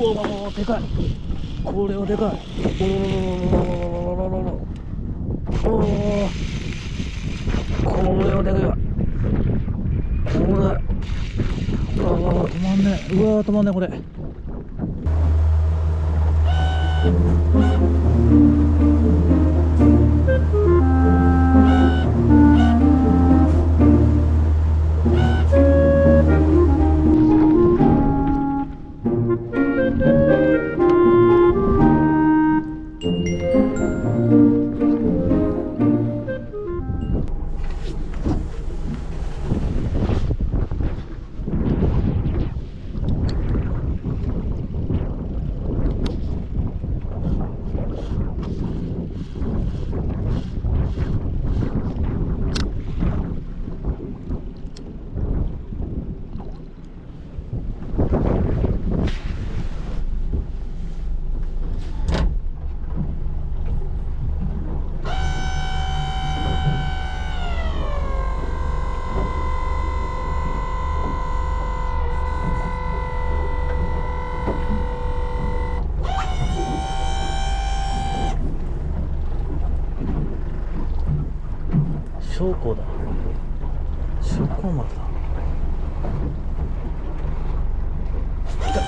おお、でかい。これはでかい。おお、これはでかいわ。これ、うわ止まんねえ。うわ止まんねえこれ。証拠だ。証拠丸だ。来た。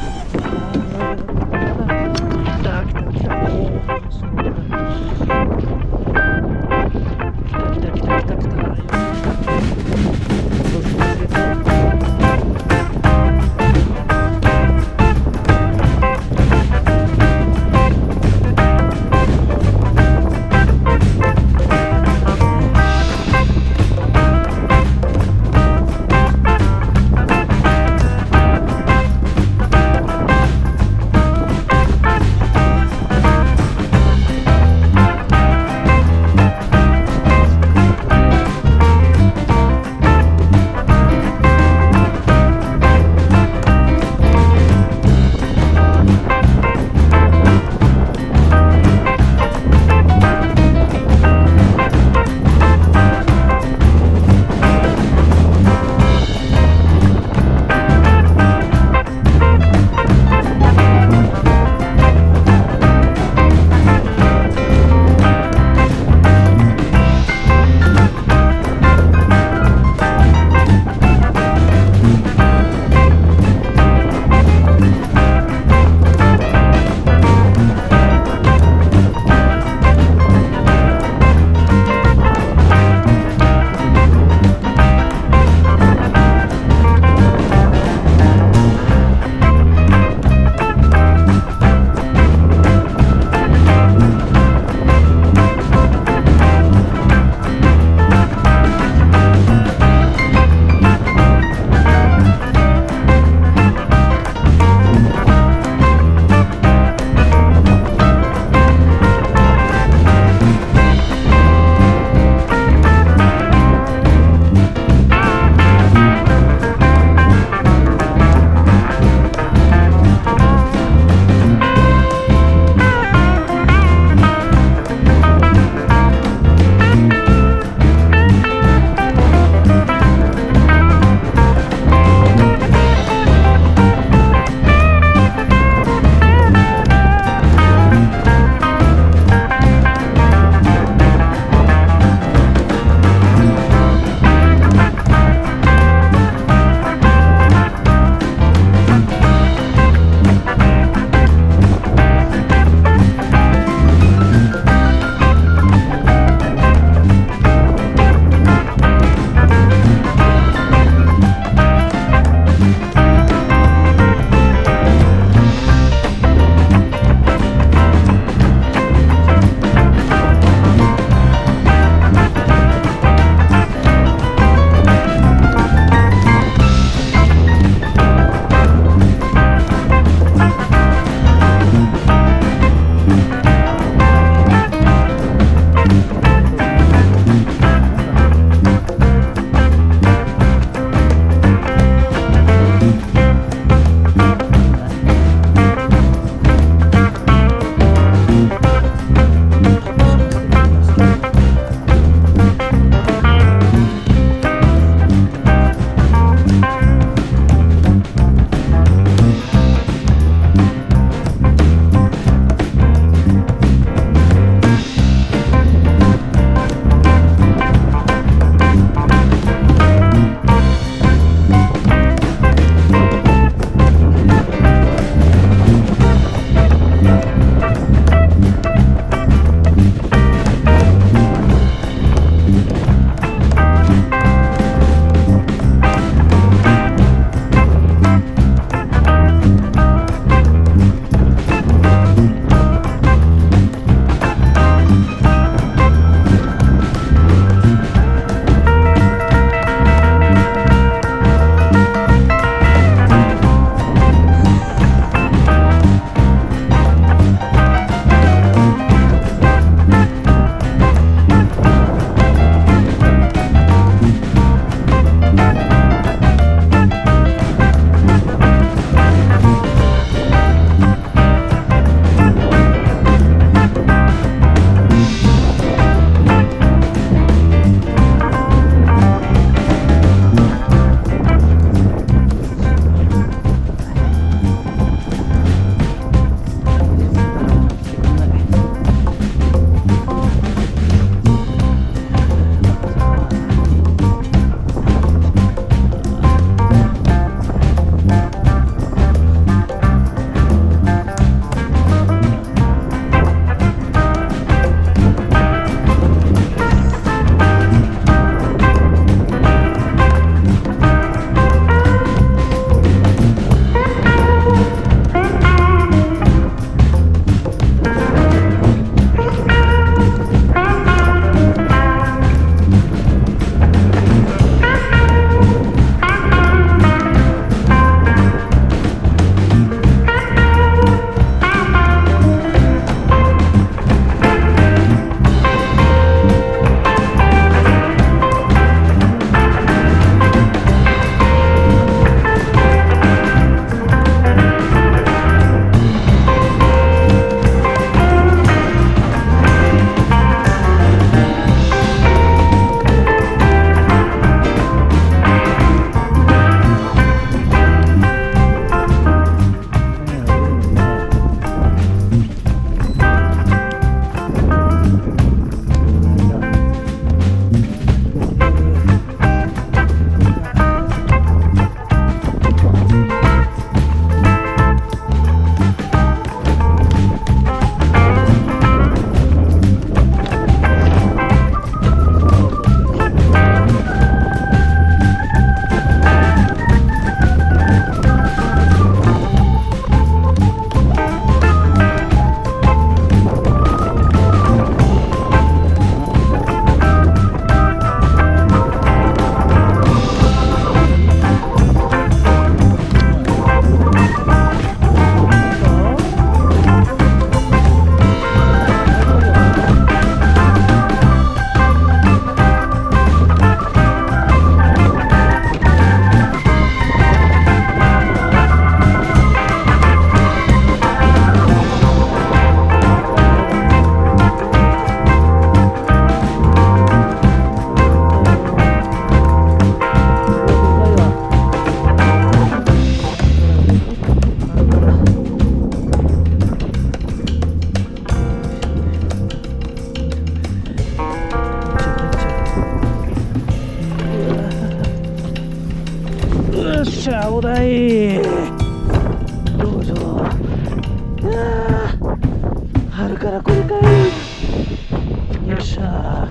っしゃ、お題。どうぞ。春からこれかい。よっしゃ。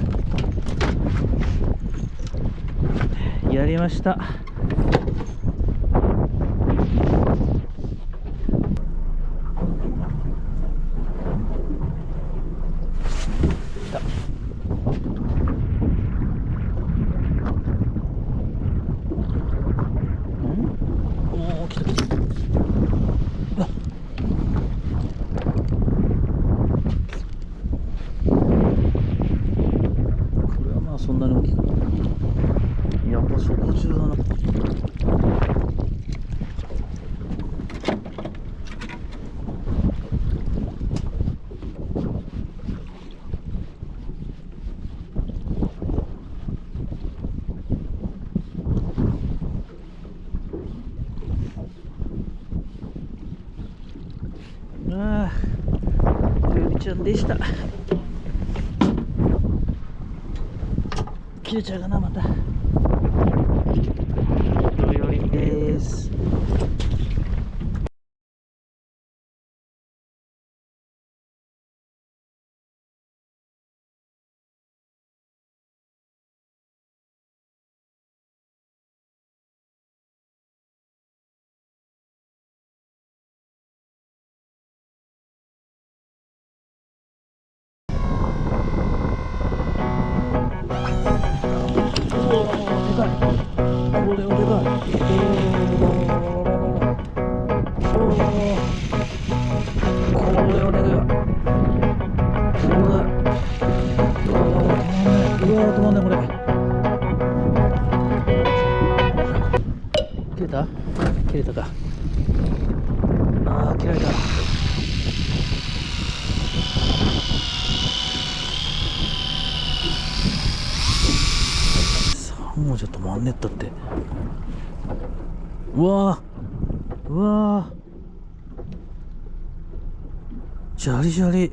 やりました。そんなに大きくない。やっぱそこ中だな。ルビちゃんでした。切れちゃうかな、また。土寄りです。これはでかい。これはでかいわ。うわ、止まんないこれ。切れた？切れたか。切られた。もうじゃ止まんねったって。うわー、うわー、ジャリジャリ。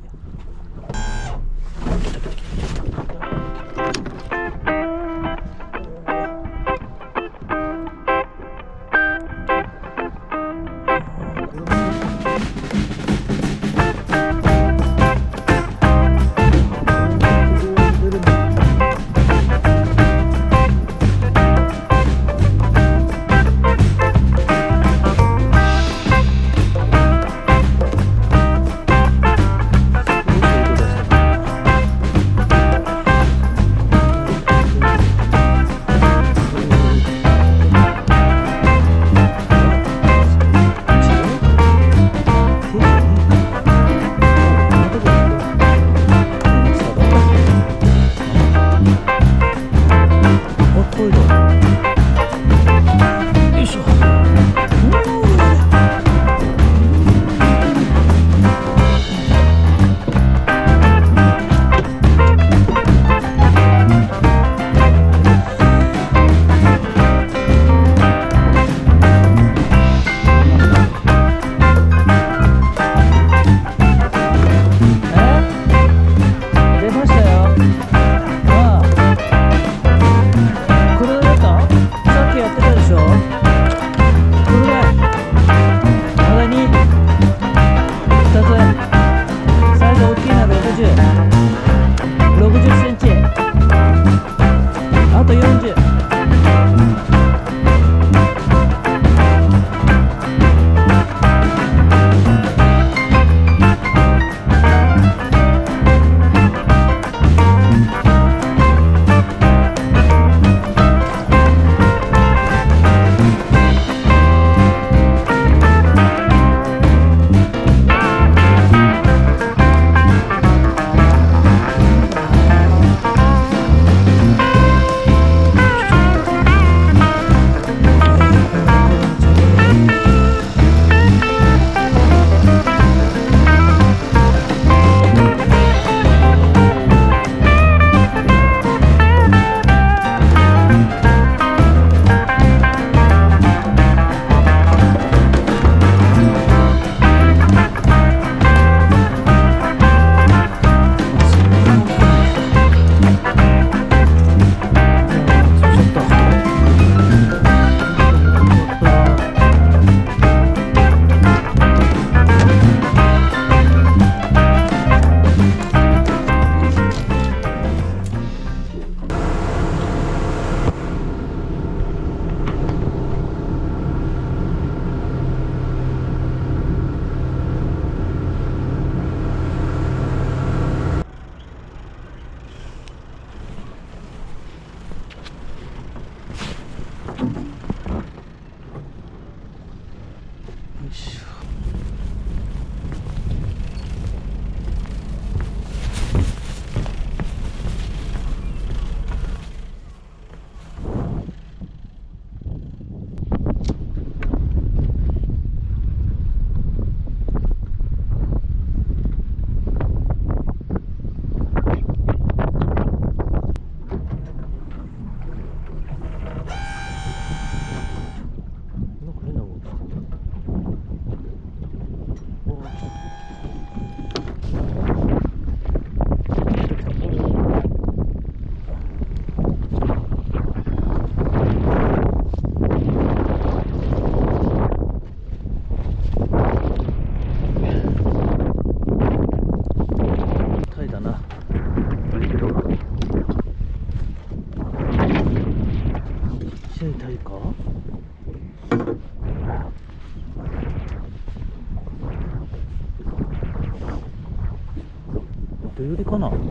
どよりかな、どよ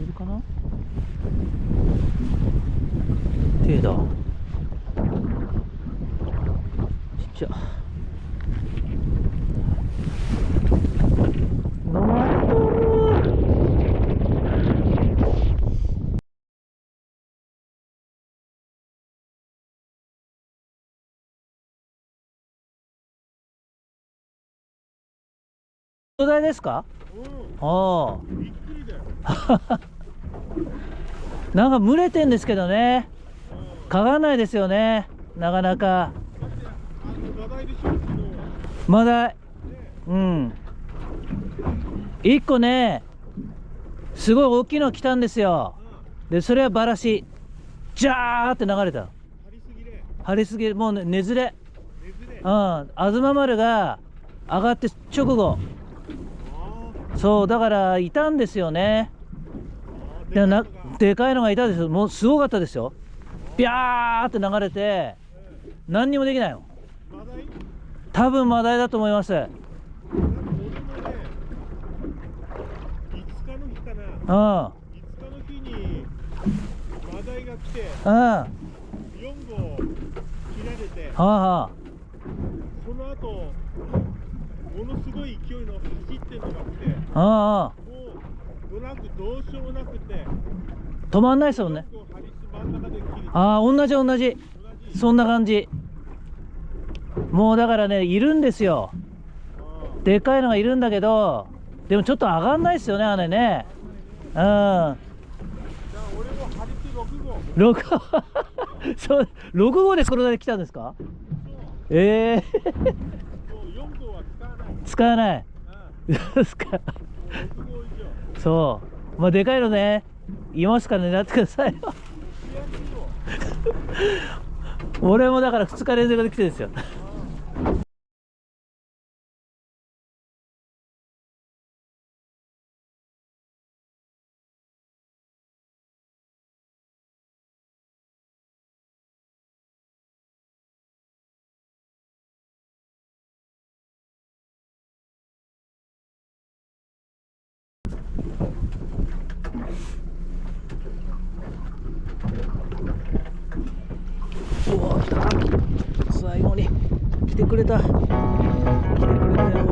りかな、手だ、ちっちゃ。飲まれとる。どうだいですか？ああ。びっくりだよ。なんか群れてんですけどね。かがないですよね。なかなか。マダイでしょ、昨日は。マダイ。うん。一個ね、すごい大きいの来たんですよ。で、それはバラシ。ジャーって流れた。張りすぎる。もうね、ねずれ。うん。あずま丸が上がって直後。そう、だからいたんですよね。でかいのがいたんですよ。もうすごかったですよ。ビャーって流れて、何にもできないの。多分マダイだと思います。5日の日かな。5日の日にマダイが来て、4号切られて、その後ものすごい勢いの走ってるのが来て、もうドラッグどうしようもなくて止まんないですよね。同じそんな感じ。もうだからね、いるんですよ。でかいのがいるんだけど、でもちょっと上がんないですよね、あれね。うん。じゃあ俺も張り手6号。6号そう、6号で黒田で来たんですか？ええー、もう4号は使わない。ですか。そう。まあでかいのね、いますから狙ってくださいよ。俺もだから2日連続で来てるんですよ。うわ、来た。最後に来てくれた。来てくれたよ。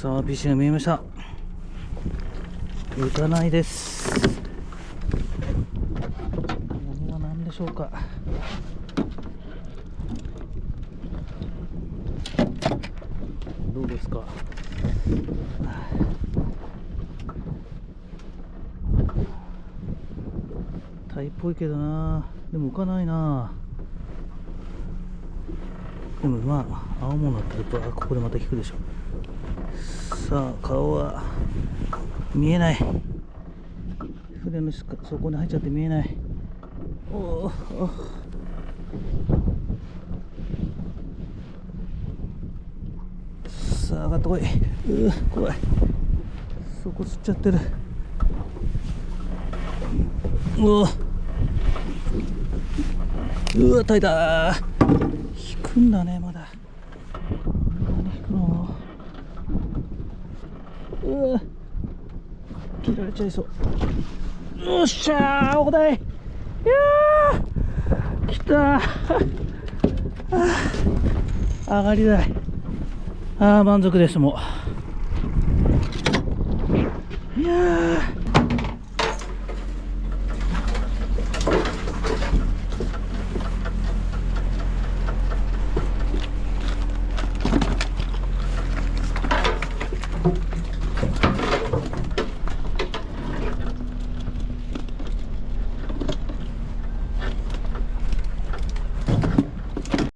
さあ、フィッシュが見えました。浮かないです。これは何でしょうか。どうですか。タイっぽいけどな。でも浮かないな。でもまあ青物だったらここでまた引くでしょ。さあ、顔は見えない。船の底に入っちゃって見えない。おお、さあ上がってこい。怖い。そこ吸っちゃってる。耐えた。引くんだね、まだ。何引くの。切られちゃいそう。よっしゃー、お題。いやー、来たー。上がりだい。満足です。もういやー